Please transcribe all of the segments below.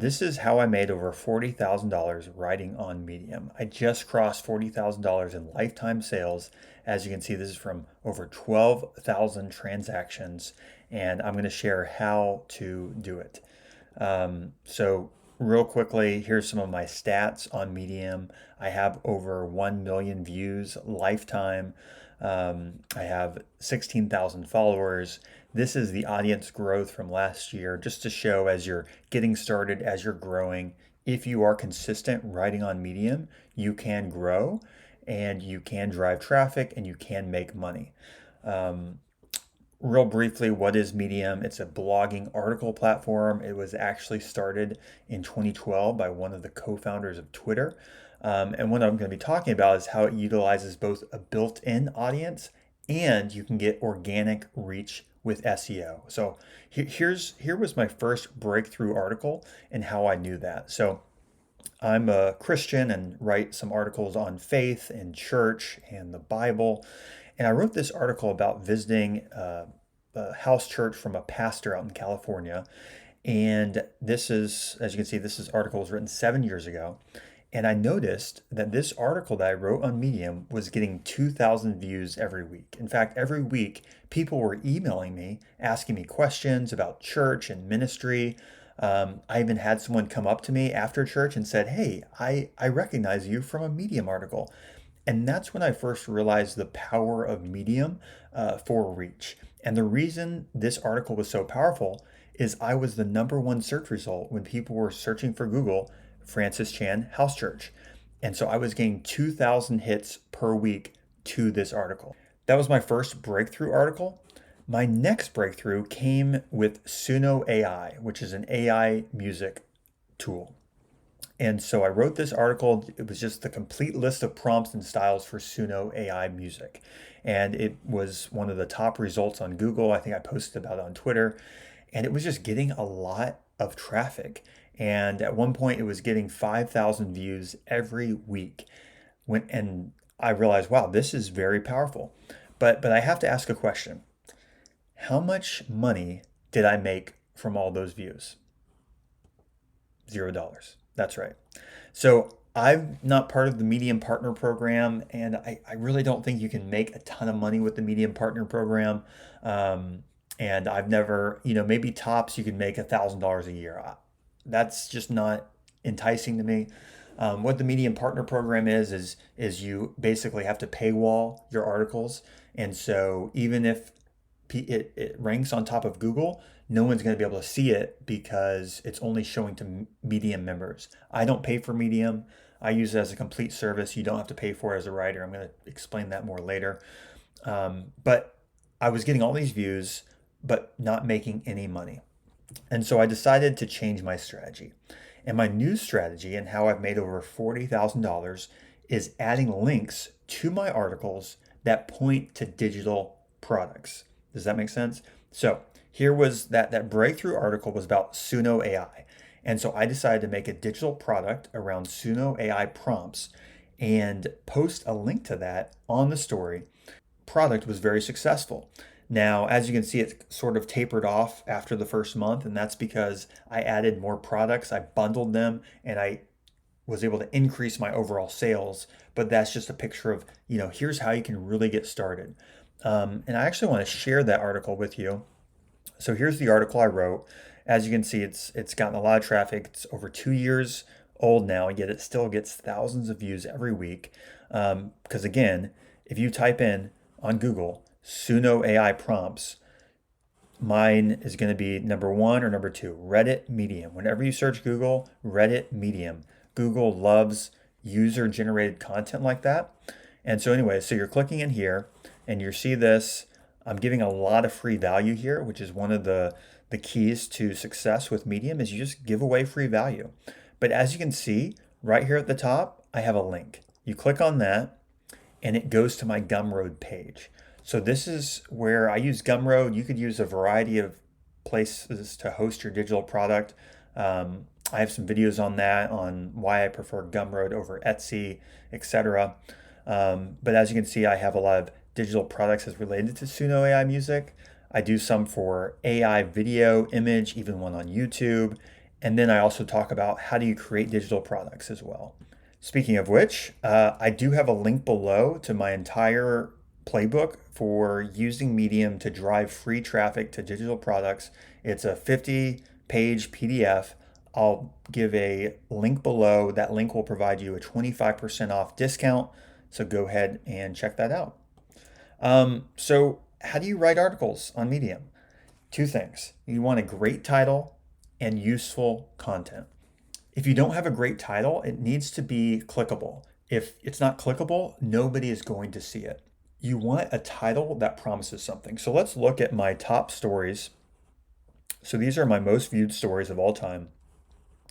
This is how I made over $40,000 writing on Medium. I just crossed $40,000 in lifetime sales. As you can see, this is from over 12,000 transactions, and I'm going to share how to do it. So real quickly, here's some of my stats on Medium. I have over 1 million views lifetime. I have 16,000 followers. This is the audience growth from last year, just to show as you're getting started, as you're growing, if you are consistent writing on Medium, you can grow and you can drive traffic and you can make money. Um, Real briefly, what is Medium? It's a blogging article platform. It was actually started in 2012 by one of the co-founders of Twitter. And what I'm going to be talking about is how it utilizes both a built-in audience and you can get organic reach with SEO. So here was my first breakthrough article and how I knew that. So I'm a Christian and write some articles on faith and church and the Bible. And I wrote this article about visiting a house church from a pastor out in California. And this is, as you can see, this article was written 7 years ago. And I noticed that this article that I wrote on Medium was getting 2,000 views every week. In fact, every week, people were emailing me, asking me questions about church and ministry. I even had someone come up to me after church and said, "Hey, I recognize you from a Medium article." And that's when I first realized the power of Medium for reach. And the reason this article was so powerful is I was the number one search result when people were searching for Google, Francis Chan House Church. And so I was getting 2,000 hits per week to this article. That was my first breakthrough article. My next breakthrough came with Suno AI, which is an AI music tool. And so I wrote this article. It was just the complete list of prompts and styles for Suno AI music. And it was one of the top results on Google. I think I posted about it on Twitter. And it was just getting a lot of traffic. And at one point, it was getting 5,000 views every week. And I realized, wow, this is very powerful. But I have to ask a question. How much money did I make from all those views? $0. That's right. So I'm not part of the Medium Partner Program, and I really don't think you can make a ton of money with the Medium Partner Program. And I've never, maybe tops you can make $1,000 a year. That's just not enticing to me. What the Medium Partner Program is you basically have to paywall your articles, and so even if it ranks on top of Google, no one's going to be able to see it because it's only showing to Medium members. I don't pay for Medium. I use it as a complete service. You don't have to pay for it as a writer. I'm going to explain that more later. But I was getting all these views, but not making any money. And so I decided to change my strategy. And my new strategy and how I've made over $40,000 is adding links to my articles that point to digital products. Does that make sense? So here was that breakthrough article was about Suno AI. And so I decided to make a digital product around Suno AI prompts and post a link to that on the story. Product was very successful. Now, as you can see, it sort of tapered off after the first month, and that's because I added more products, I bundled them, and I was able to increase my overall sales. But that's just a picture of, here's how you can really get started. And I actually want to share that article with you. So here's the article I wrote. As you can see, it's gotten a lot of traffic. It's over 2 years old now, yet it still gets thousands of views every week. Because again, if you type in on Google Suno AI prompts, mine is going to be number one or number two, Reddit Medium. Whenever you search Google, Reddit Medium. Google loves user-generated content like that. And so anyway, so you're clicking in here and you see this. I'm giving a lot of free value here, which is one of the keys to success with Medium is you just give away free value. But as you can see right here at the top, I have a link. You click on that and it goes to my Gumroad page. So this is where I use Gumroad. You could use a variety of places to host your digital product. I have some videos on that, on why I prefer Gumroad over Etsy, etc. But as you can see, I have a lot of digital products as related to Suno AI music. I do some for AI video, image, even one on YouTube. And then I also talk about how do you create digital products as well. Speaking of which, I do have a link below to my entire playbook for using Medium to drive free traffic to digital products. It's a 50-page PDF. I'll give a link below. That link will provide you a 25% off discount. So go ahead and check that out. So, how do you write articles on Medium? Two things. You want a great title and useful content. If you don't have a great title, it needs to be clickable. If it's not clickable, nobody is going to see it. You want a title that promises something. So let's look at my top stories. So these are my most viewed stories of all time.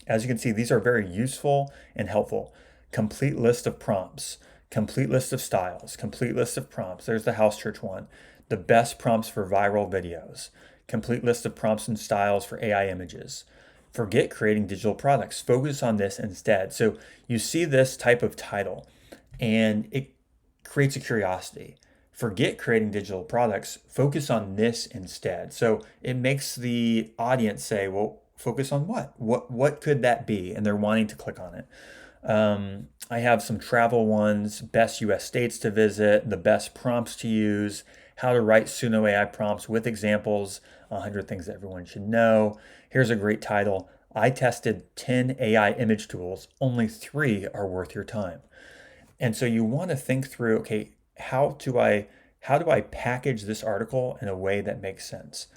As you can see, these are very useful and helpful. Complete list of prompts, complete list of styles, complete list of prompts. There's the house church one. The best prompts for viral videos, complete list of prompts and styles for AI images. Forget creating digital products. Focus on this instead. So you see this type of title and it creates a curiosity. Forget creating digital products. Focus on this instead. So it makes the audience say, well, focus on what? What could that be? And they're wanting to click on it. I have some travel ones, best US states to visit, the best prompts to use, how to write Suno AI prompts with examples, 100 things that everyone should know. Here's a great title. I tested 10 AI image tools, only 3 are worth your time. And so you want to think through, okay, how do I package this article in a way that makes sense?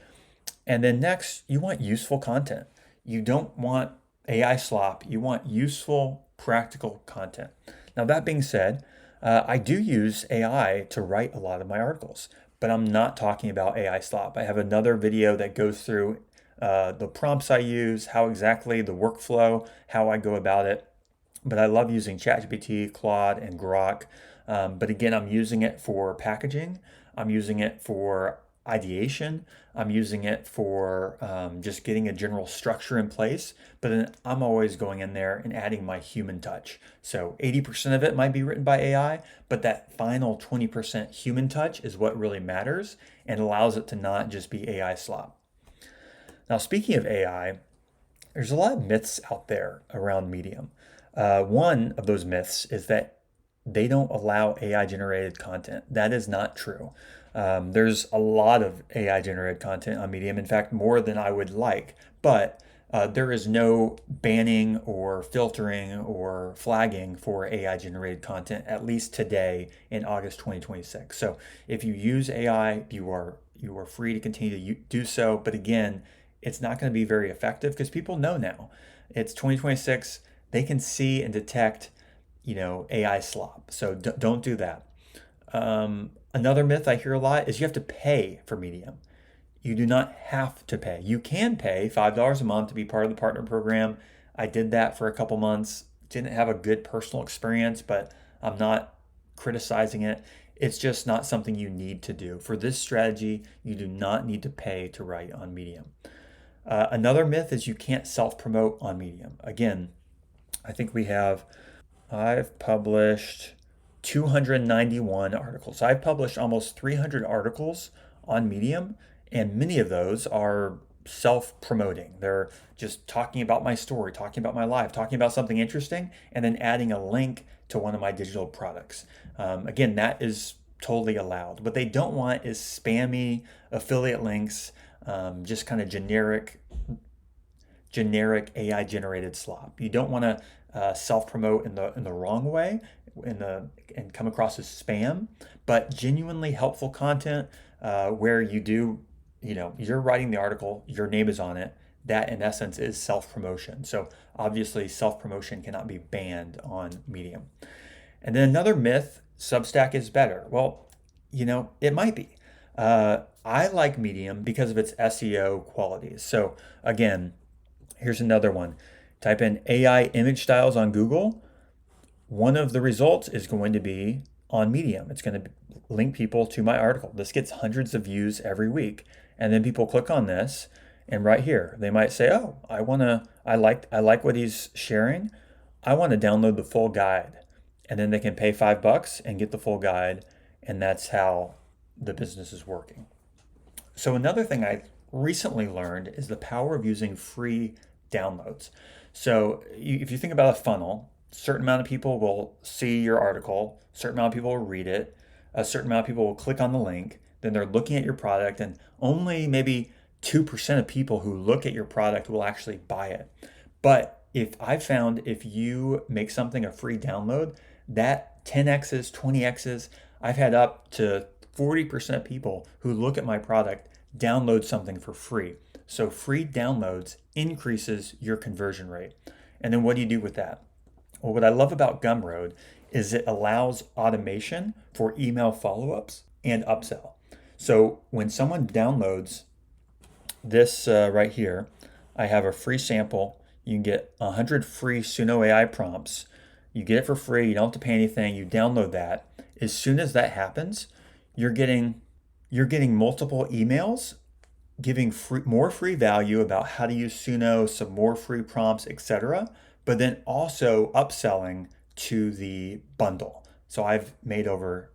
And then next, you want useful content. You don't want AI slop. You want useful, practical content. Now, that being said, I do use AI to write a lot of my articles, but I'm not talking about AI slop. I have another video that goes through the prompts I use, how exactly the workflow, how I go about it. But I love using ChatGPT, Claude, and Grok. But again, I'm using it for packaging. I'm using it for ideation. I'm using it for just getting a general structure in place. But then I'm always going in there and adding my human touch. So 80% of it might be written by AI, but that final 20% human touch is what really matters and allows it to not just be AI slop. Now, speaking of AI, there's a lot of myths out there around Medium. One of those myths is that they don't allow AI generated content. That is not true. There's a lot of AI generated content on Medium, in fact, more than I would like, but there is no banning or filtering or flagging for AI generated content, at least today in August 2026. So if you use AI, you are free to continue to do so. But again, it's not going to be very effective because people know now. It's 2026. They can see and detect, AI slop. So don't do that. Another myth I hear a lot is you have to pay for Medium. You do not have to pay. You can pay $5 a month to be part of the partner program. I did that for a couple months. Didn't have a good personal experience, but I'm not criticizing it. It's just not something you need to do. For this strategy, you do not need to pay to write on Medium. Another myth is you can't self promote on Medium. Again, I think I've published 291 articles. I've published almost 300 articles on Medium, and many of those are self promoting. They're just talking about my story, talking about my life, talking about something interesting, and then adding a link to one of my digital products. Again, that is totally allowed. What they don't want is spammy affiliate links, just kind of generic AI generated slop. You don't want to self promote in the wrong way, and come across as spam, but genuinely helpful content where you're writing the article, your name is on it. That in essence is self promotion. So obviously self promotion cannot be banned on Medium. And then another myth: Substack is better. Well, it might be. I like Medium because of its SEO qualities. So again, here's another one. Type in AI image styles on Google. One of the results is going to be on Medium. It's going to link people to my article. This gets hundreds of views every week. And then people click on this, and right here, they might say, "Oh, I like what he's sharing. I want to download the full guide." And then they can pay $5 and get the full guide, and that's how the business is working. So another thing I recently learned is the power of using free downloads. So if you think about a funnel, a certain amount of people will see your article, a certain amount of people will read it, a certain amount of people will click on the link, then they're looking at your product, and only maybe 2% of people who look at your product will actually buy it. But if I found if you make something a free download, that 10x's, 20x's, I've had up to 40% of people who look at my product download something for free. So free downloads increases your conversion rate. And then what do you do with that? Well, what I love about Gumroad is it allows automation for email follow-ups and upsell. So when someone downloads this right here, I have a free sample. You can get 100 free Suno AI prompts. You get it for free. You don't have to pay anything. You download that. As soon as that happens, you're getting multiple emails giving more free value about how to use Suno, some more free prompts, etc. But then also upselling to the bundle. So I've made over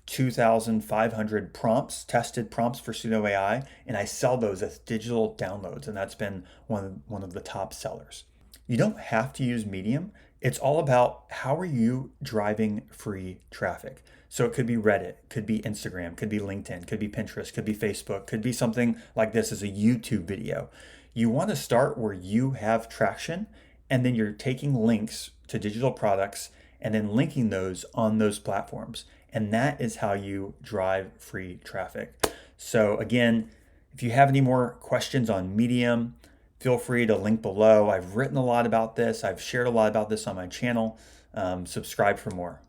2,500 prompts, tested prompts for Suno AI, and I sell those as digital downloads, and that's been one of the top sellers. You don't have to use Medium. It's all about how are you driving free traffic. So it could be Reddit, could be Instagram, could be LinkedIn, could be Pinterest, could be Facebook, could be something like this as a YouTube video. You want to start where you have traction, and then you're taking links to digital products and then linking those on those platforms. And that is how you drive free traffic. So again, if you have any more questions on Medium, feel free to link below. I've written a lot about this. I've shared a lot about this on my channel. Subscribe for more.